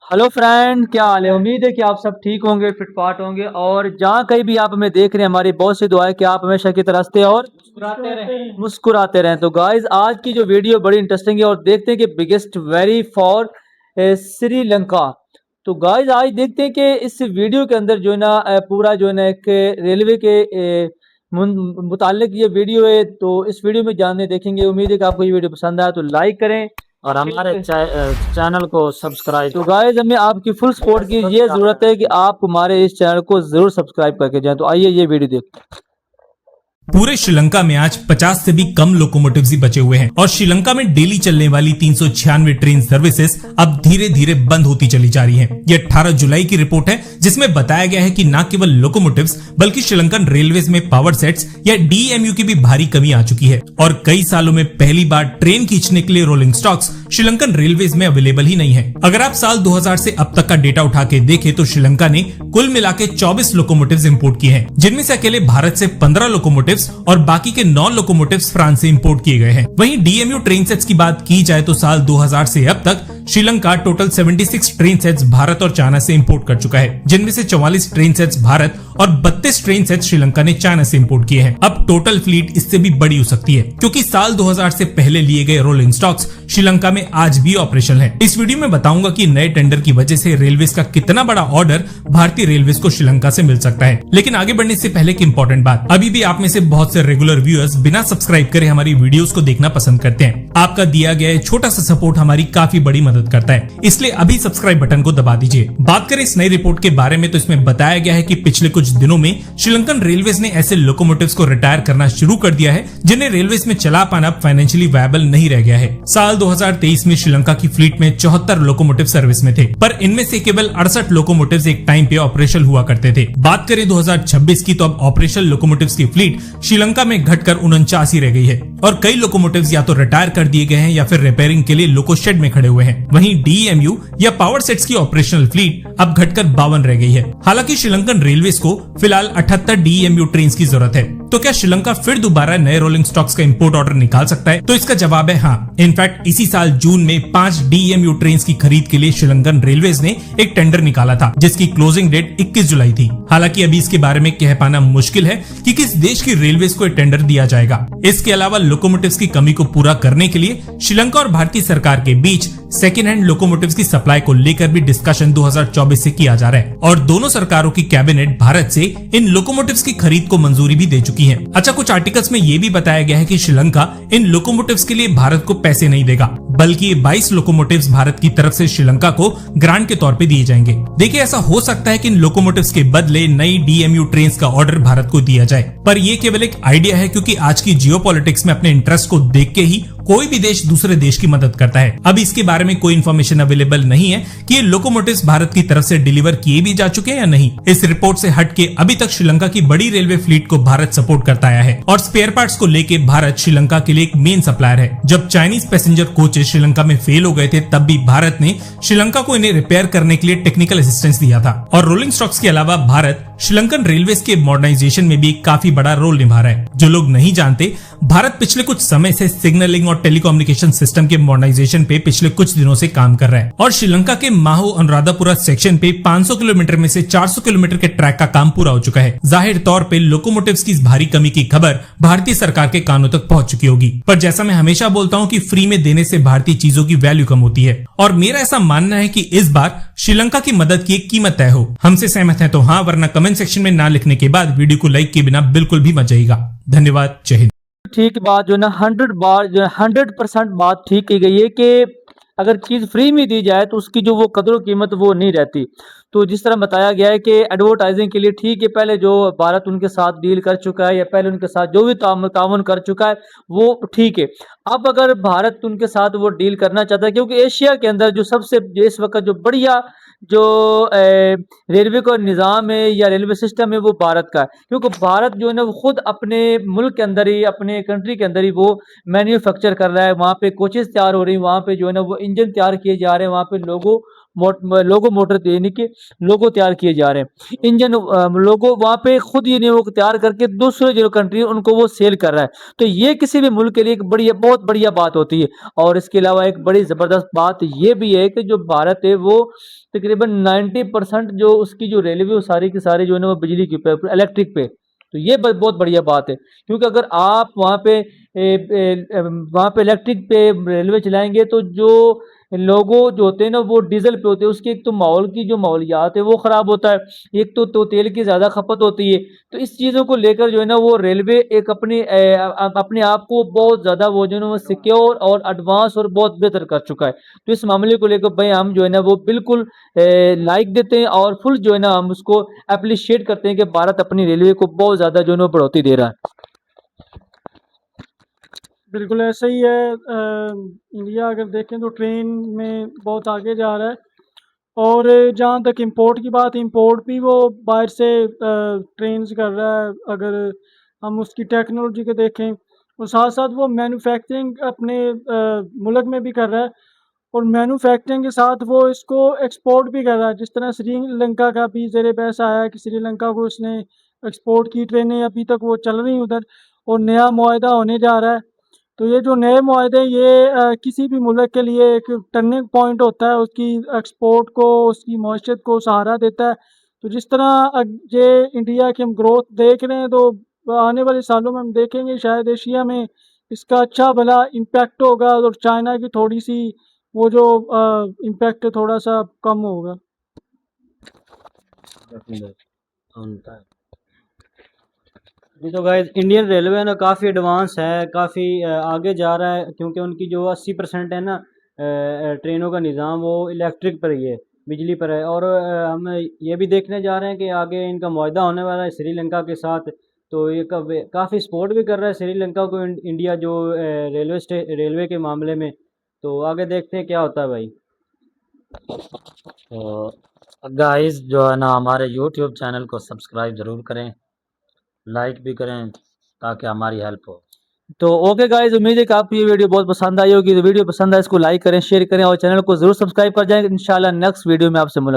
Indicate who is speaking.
Speaker 1: Hello friend, क्या हाल है। उम्मीद है कि आप सब ठीक होंगे, फिटफाट होंगे और जहाँ कहीं भी आप हमें देख रहे हैं, हमारी बहुत सी दुआ है कि आप हमेशा की तरह हंसते और मुस्कुराते रहें। तो गाइज, आज की जो वीडियो बड़ी इंटरेस्टिंग है और देखते हैं कि बिगेस्ट वेरी फॉर श्रीलंका। तो गाइज, आज देखते हैं कि इस वीडियो के अंदर जो है ना पूरा जो है ना एक रेलवे के मुतालिक ये वीडियो है। तो इस वीडियो में जानने देखेंगे। उम्मीद है कि आपको ये वीडियो पसंद आया तो लाइक करें
Speaker 2: और हमारे चैनल को सब्सक्राइब।
Speaker 1: तो गाइस, हमें आपकी फुल सपोर्ट की ये जरूरत है कि आप हमारे इस चैनल को जरूर सब्सक्राइब करके जाएं। तो आइए ये वीडियो देखते
Speaker 3: पूरे श्रीलंका में आज 50 से भी कम लोकोमोटिव्स ही बचे हुए हैं और श्रीलंका में डेली चलने वाली 396 ट्रेन सर्विसेज अब धीरे धीरे बंद होती चली जा रही हैं। ये 18 जुलाई की रिपोर्ट है जिसमें बताया गया है कि न केवल लोकोमोटिव्स बल्कि श्रीलंकन रेलवेज में पावर सेट्स या डीएमयू की भी भारी कमी आ चुकी है और कई सालों में पहली बार ट्रेन खींचने के लिए रोलिंग स्टॉक्स श्रीलंकन रेलवेज में अवेलेबल ही नहीं है। अगर आप साल 2000 से अब तक का डेटा उठा के देखें तो श्रीलंका ने कुल मिला के 24 लोकोमोटिव्स इंपोर्ट किए हैं, जिनमें से अकेले भारत से 15 लोकोमोटिव्स और बाकी के 9 लोकोमोटिव्स फ्रांस से इंपोर्ट किए गए हैं। वहीं डीएमयू ट्रेन सेट्स की बात की जाए तो साल 2000 से अब तक Sri Lanka total 76 train sets Bharat और चाइना से इंपोर्ट कर चुका है, जिनमें से 44 ट्रेन सेट्स भारत और 32 ट्रेन सेट्स श्रीलंका ने चाइना से इंपोर्ट किए हैं। अब टोटल फ्लीट इससे भी बड़ी हो सकती है क्योंकि साल 2000 से पहले लिए गए रोलिंग स्टॉक्स श्रीलंका में आज भी ऑपरेशनल है। इस वीडियो में बताऊंगा कि नए टेंडर की वजह से रेलवेज का कितना बड़ा ऑर्डर भारतीय रेलवेज को श्रीलंका से मिल सकता है। लेकिन आगे बढ़ने से पहले एक इंपॉर्टेंट बात, अभी भी आप में से बहुत से रेगुलर व्यूअर्स बिना सब्सक्राइब करे हमारी वीडियोस को देखना पसंद करते हैं। आपका दिया गया छोटा सा सपोर्ट हमारी काफी बड़ी मदद करता है, इसलिए अभी सब्सक्राइब बटन को दबा दीजिए। बात करें इस नई रिपोर्ट के बारे में तो इसमें बताया गया है कि पिछले कुछ दिनों में श्रीलंकन रेलवेज ने ऐसे लोकोमोटिव्स को रिटायर करना शुरू कर दिया है जिन्हें रेलवेज में चला पाना फाइनेंशियली वायबल नहीं रह गया है। साल 2023 में श्रीलंका की फ्लीट में 74 लोकोमोटिव सर्विस में थे, पर इनमें से केवल 68 लोकोमोटिव्स एक टाइम पे ऑपरेशनल हुआ करते थे। बात करें 2026 की तो अब ऑपरेशनल लोकोमोटिव्स की फ्लीट श्रीलंका में घटकर 49 ही रह गई है और कई लोकोमोटिव्स या तो रिटायर कर दिए गए हैं या फिर रिपेयरिंग के लिए लोको शेड में खड़े हुए हैं। वहीं डीएमयू या पावर सेट्स की ऑपरेशनल फ्लीट अब घटकर 52 रह गई है। हालांकि श्रीलंकन रेलवेज को फिलहाल 78 डीएमयू ट्रेन की जरूरत है। तो क्या श्रीलंका फिर दोबारा नए रोलिंग स्टॉक्स का इंपोर्ट ऑर्डर निकाल सकता है? तो इसका जवाब है हाँ। इनफैक्ट इसी साल जून में 5 डीएमयू ट्रेन की खरीद के लिए श्रीलंकन रेलवेज ने एक टेंडर निकाला था जिसकी क्लोजिंग डेट 21 जुलाई थी। हालांकि अभी इसके बारे में कह पाना मुश्किल है कि किस देश की रेलवेज को टेंडर दिया जाएगा। इसके अलावा लोकोमोटिव्स की कमी को पूरा करने के लिए श्रीलंका और भारतीय सरकार के बीच सेकेंड हैंड लोकोमोटिव्स की सप्लाई को लेकर भी डिस्कशन 2024 से किया जा रहा है और दोनों सरकारों की कैबिनेट भारत से इन लोकोमोटिव्स की खरीद को मंजूरी भी दे चुकी है। अच्छा, कुछ आर्टिकल्स में ये भी बताया गया है कि श्रीलंका इन लोकोमोटिव्स के लिए भारत को पैसे नहीं देगा, बल्कि ये 22 लोकोमोटिव्स भारत की तरफ से श्रीलंका को ग्रांट के तौर पे दिए जाएंगे। देखिए, ऐसा हो सकता है कि इन लोकोमोटिव्स के बदले नई डीएमयू ट्रेन का ऑर्डर भारत को दिया जाए, पर ये केवल एक आइडिया है क्योंकि आज की जियोपॉलिटिक्स में अपने इंटरेस्ट को देख के ही कोई भी देश दूसरे देश की मदद करता है। अब इसके बारे में कोई इन्फॉर्मेशन अवेलेबल नहीं है कि ये लोकोमोटिव्स भारत की तरफ से डिलीवर किए भी जा चुके हैं या नहीं। इस रिपोर्ट से हटके अभी तक श्रीलंका की बड़ी रेलवे फ्लीट को भारत सपोर्ट करता आया है और स्पेयर पार्ट्स को लेके भारत श्रीलंका के लिए एक मेन सप्लायर है। जब चाइनीज पैसेंजर कोचेस श्रीलंका में फेल हो गए थे तब भी भारत ने श्रीलंका को इन्हें रिपेयर करने के लिए टेक्निकल असिस्टेंस दिया था। और रोलिंग स्टॉक्स के अलावा भारत श्रीलंकन रेलवेज के मॉडर्नाइजेशन में भी काफी बड़ा रोल निभा रहा है। जो लोग नहीं जानते, भारत पिछले कुछ समय से सिग्नलिंग और टेलीकम्युनिकेशन सिस्टम के मॉडर्नाइजेशन पे पिछले कुछ दिनों से काम कर रहा है और श्रीलंका के माहो अनुराधापुरा सेक्शन पे 500 किलोमीटर में से 400 किलोमीटर के ट्रैक का काम पूरा हो चुका है। जाहिर तौर पे लोकोमोटिव्स की इस भारी कमी की खबर भारतीय सरकार के कानों तक पहुंच चुकी होगी, पर जैसा मैं हमेशा बोलता हूं कि फ्री में देने से भारतीय चीजों की वैल्यू कम होती है और मेरा ऐसा मानना है कि इस बार श्रीलंका की मदद की एक कीमत तय हो। हमसे सहमत है तो हाँ, वरना कमेंट सेक्शन में ना लिखने के बाद वीडियो को लाइक किए बिना बिल्कुल भी मत जाइएगा। धन्यवाद, जय हिंद।
Speaker 1: ठीक बात जो ना 100 बार जो 100% बात ठीक की गई है कि अगर चीज़ फ्री में दी जाए तो उसकी जो वो कदर कीमत वो नहीं रहती। तो जिस तरह बताया गया है कि एडवर्टाइजिंग के लिए ठीक है, पहले जो भारत उनके साथ डील कर चुका है या पहले उनके साथ जो भी ताउन कर चुका है वो ठीक है। अब अगर भारत उनके साथ वो डील करना चाहता है, क्योंकि एशिया के अंदर जो सबसे इस वक्त जो बढ़िया जो रेलवे का निज़ाम है या रेलवे सिस्टम है वो भारत का है, क्योंकि भारत जो है ना वो खुद अपने मुल्क के अंदर ही, अपने कंट्री के अंदर ही वो मैन्युफैक्चर कर रहा है। वहाँ पे कोचेस तैयार हो रही हैं, वहाँ पे जो है ना वो इंजन तैयार किए जा रहे हैं, वहाँ पे लोगों लोगो मोटर यानी कि लोगो तैयार किए जा रहे हैं। इंजन लोगो वहाँ पे खुद ये नहीं वो तैयार करके दूसरे जो कंट्री है उनको वो सेल कर रहा है। तो ये किसी भी मुल्क के लिए एक बढ़िया बहुत बढ़िया बात होती है। और इसके अलावा एक बड़ी ज़बरदस्त बात ये भी है कि जो भारत है वो तकरीबन 90% जो उसकी जो रेलवे वो सारी की सारी जो है ना वो बिजली की पे इलेक्ट्रिक पे। तो ये बहुत बढ़िया बात है, क्योंकि अगर आप वहाँ पे इलेक्ट्रिक पे रेलवे चलाएंगे तो जो लोगो जो होते हैं ना वो डीजल पे होते हैं, उसकी एक तो माहौल की जो माहौलियात है वो ख़राब होता है, एक तो तेल की ज़्यादा खपत होती है। तो इस चीज़ों को लेकर जो है ना वो रेलवे एक अपने आप को बहुत ज़्यादा वो जो है ना वो सिक्योर और एडवांस और बहुत बेहतर कर चुका है। तो इस मामले को लेकर भाई हम जो है ना वो बिल्कुल लाइक देते हैं और फुल जो है ना हम उसको अप्रिशिएट करते हैं कि भारत अपनी रेलवे को बहुत ज़्यादा जो है ना बढ़ोतरी दे रहा है।
Speaker 4: बिल्कुल ऐसा ही है। इंडिया अगर देखें तो ट्रेन में बहुत आगे जा रहा है। और जहाँ तक इंपोर्ट की बात, इंपोर्ट भी वो बाहर से ट्रेन्स कर रहा है अगर हम उसकी टेक्नोलॉजी को देखें। और साथ साथ वो मैन्युफैक्चरिंग अपने मुल्क में भी कर रहा है, और मैन्युफैक्चरिंग के साथ वो इसको एक्सपोर्ट भी कर रहा है। जिस तरह श्रीलंका का भी ज़ेर बहस आया है कि श्रीलंका को उसने एक्सपोर्ट की ट्रेनें अभी तक वो चल रही उधर, और नया मुआहदा होने जा रहा है। तो ये जो नए मुआहदे ये किसी भी मुल्क के लिए एक टर्निंग पॉइंट होता है, उसकी एक्सपोर्ट को, उसकी मईशत को सहारा देता है। तो जिस तरह ये इंडिया की हम ग्रोथ देख रहे हैं, तो आने वाले सालों में हम देखेंगे शायद एशिया में इसका अच्छा भला इम्पैक्ट होगा, और चाइना की थोड़ी सी वो जो इम्पैक्ट थोड़ा सा कम होगा।
Speaker 2: अभी तो गाइस इंडियन रेलवे ना काफ़ी एडवांस है, काफ़ी आगे जा रहा है, क्योंकि उनकी जो 80% है ना ट्रेनों का निज़ाम वो इलेक्ट्रिक पर ही है, बिजली पर है। और हम ये भी देखने जा रहे हैं कि आगे इनका मुआहदा होने वाला है श्रीलंका के साथ। तो ये काफ़ी सपोर्ट भी कर रहा है श्रीलंका को इंडिया जो रेलवे के मामले में। तो आगे देखते हैं क्या होता है भाई। तो गाइस जो है ना हमारे यूट्यूब चैनल को सब्सक्राइब ज़रूर करें, लाइक भी करें ताकि हमारी हेल्प हो।
Speaker 1: तो ओके गाइस, उम्मीद है कि आपको ये वीडियो बहुत पसंद आई होगी। तो वीडियो पसंद आए इसको लाइक करें, शेयर करें और चैनल को जरूर सब्सक्राइब कर जाएं। इंशाल्लाह नेक्स्ट वीडियो में आपसे मुलाकात।